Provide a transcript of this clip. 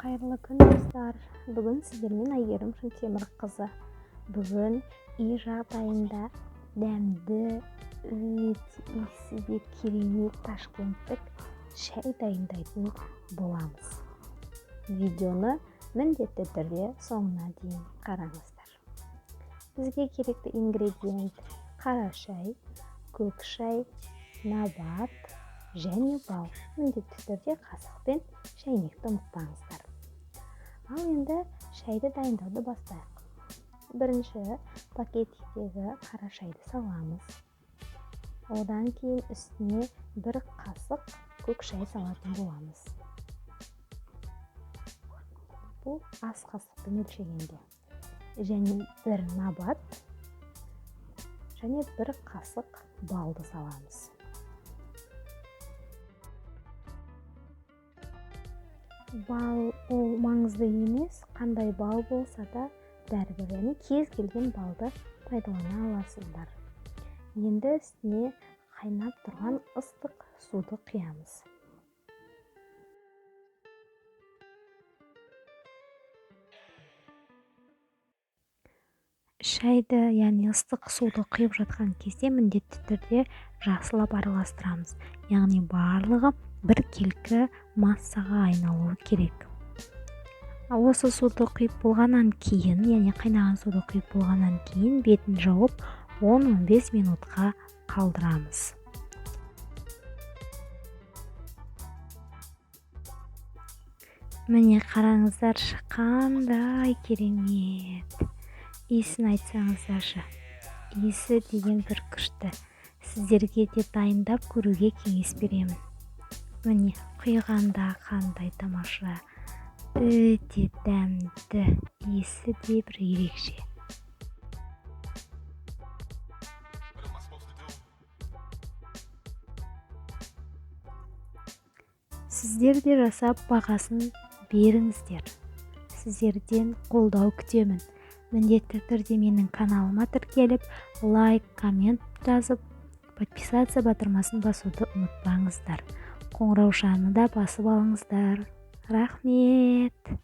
Қайырлы күн достар. Бүгін сіздермен Әйгерім Шынтемірқызы. Бүгін үй жағдайында дәмді, өте иісі де керемет ташкенттік шай дайындайтын боламыз. Видеоны міндетті түрде соңына дейін қараңыздар. Бізге керекті ингредиент қара шай, көк шай, набат және бал. Міндетті түрде қасықпен шайнекті ұмытпаңыздар. Ал енді шайды дайындауды бастайық. Бірінші пакеттегі қара шайды саламыз. Одан кейін үстіне бір қасық көк шай салатын боламыз. Бұл ас қасықпен өлшегенде. Және бір набат және бір қасық балды саламыз. Бал ол маңызды емес, қандай бал болса да бәрібір, яғни кез келген балды пайдалана аласыздар. Енді үстіне қайнап тұрған ыстық суды құямыз. Шайды, яғни ыстық суды құйып жатқан кезде міндетті түрде жақсылап араластырамыз. Яғни барлығы бір келкі массаға айналуы керек. Осы суды құйып болғаннан кейін, яғни қайнаған суды құйып болғаннан кейін бетін жауып 10-15 минутқа қалдырамыз. Міне қараңыздар, қандай керемет. Иісін айтсаңыздаршы. Иісі деген бір күшті. Сіздерге де дайындап көруге кеңес беремін. Міне құйғанда қандай тамаша, өте дәмді, иісі де бір ерекше. Сіздер де жасап бағасын беріңіздер. Сіздерден қолдау күтемін. Міндетті түрде менің каналыма тіркеліп, лайк, коммент жазып, подписаться батырмасын басуды ұмытпаңыздар. Қоңыраушаны да басып алыңыздар. Рахмет.